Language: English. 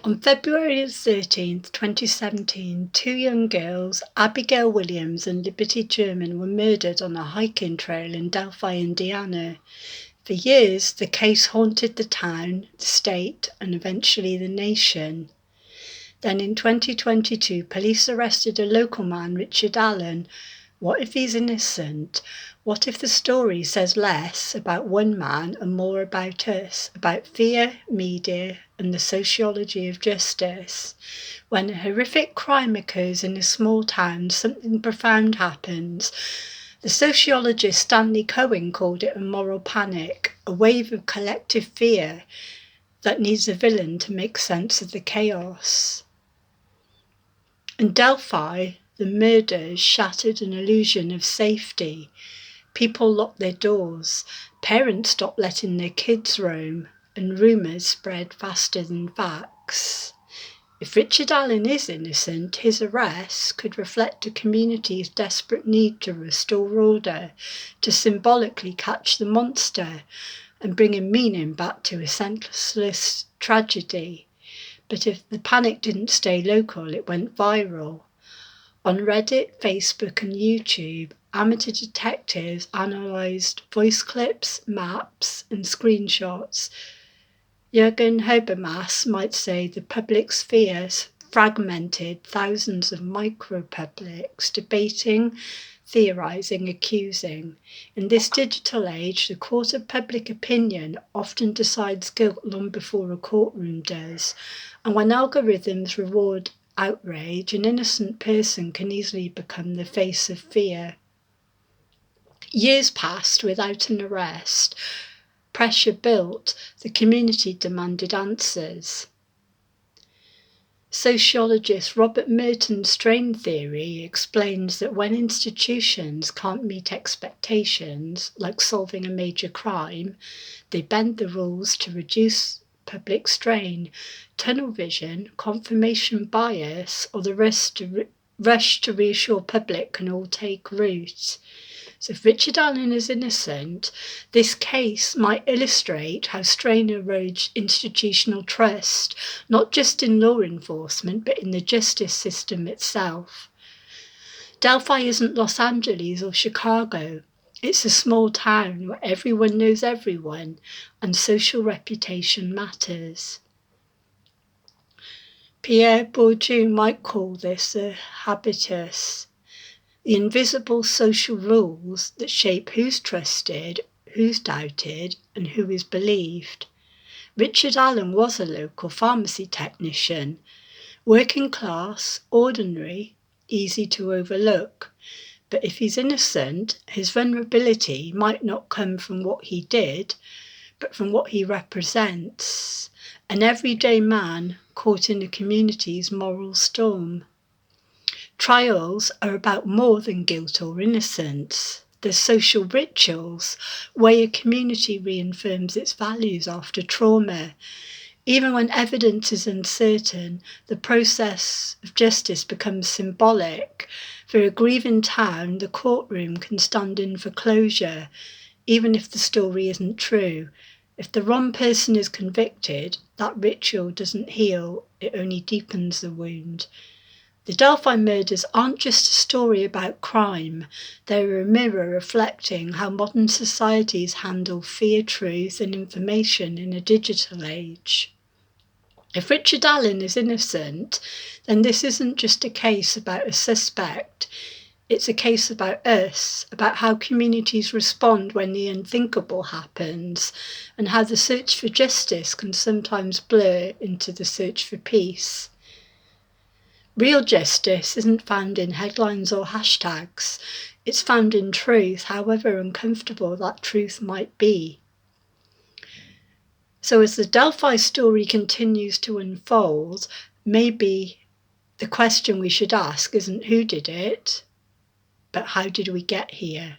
On February 13th, 2017, two young girls, Abigail Williams and Liberty German, were murdered on a hiking trail in Delphi, Indiana. For years, the case haunted the town, the state, and eventually the nation. Then in 2022, police arrested a local man, Richard Allen. What if he's innocent? What if the story says less about one man and more about us, about fear, media, and the sociology of justice? When a horrific crime occurs in a small town, something profound happens. The sociologist Stanley Cohen called it a moral panic, a wave of collective fear that needs a villain to make sense of the chaos. In Delphi, the murders shattered an illusion of safety. People locked their doors, parents stopped letting their kids roam, and rumours spread faster than facts. If Richard Allen is innocent, his arrest could reflect a community's desperate need to restore order, to symbolically catch the monster, and bring a meaning back to a senseless tragedy. But if the panic didn't stay local, it went viral. On Reddit, Facebook, and YouTube, amateur detectives analysed voice clips, maps, and screenshots. Jürgen Habermas might say the public sphere fragmented thousands of micro-publics, debating, theorising, accusing. In this digital age, the court of public opinion often decides guilt long before a courtroom does. And when algorithms reward outrage, an innocent person can easily become the face of fear. Years passed without an arrest. Pressure built. The community demanded answers. Sociologist Robert Merton's strain theory explains that when institutions can't meet expectations, like solving a major crime, they bend the rules to reduce public strain. Tunnel vision, confirmation bias, or the rush to reassure public can all take root. So if Richard Allen is innocent, this case might illustrate how strain erodes institutional trust, not just in law enforcement, but in the justice system itself. Delphi isn't Los Angeles or Chicago. It's a small town where everyone knows everyone, and social reputation matters. Pierre Bourdieu might call this a habitus. The invisible social rules that shape who's trusted, who's doubted, and who is believed. Richard Allen was a local pharmacy technician, working class, ordinary, easy to overlook. But if he's innocent, his vulnerability might not come from what he did, but from what he represents, an everyday man caught in a community's moral storm. Trials are about more than guilt or innocence. They're social rituals, where a community reaffirms its values after trauma. Even when evidence is uncertain, the process of justice becomes symbolic. For a grieving town, the courtroom can stand in for closure, even if the story isn't true. If the wrong person is convicted, that ritual doesn't heal, it only deepens the wound. The Delphi murders aren't just a story about crime, they're a mirror reflecting how modern societies handle fear, truth, and information in a digital age. If Richard Allen is innocent, then this isn't just a case about a suspect, it's a case about us, about how communities respond when the unthinkable happens, and how the search for justice can sometimes blur into the search for peace. Real justice isn't found in headlines or hashtags. It's found in truth, however uncomfortable that truth might be. So as the Delphi story continues to unfold, maybe the question we should ask isn't who did it, but how did we get here?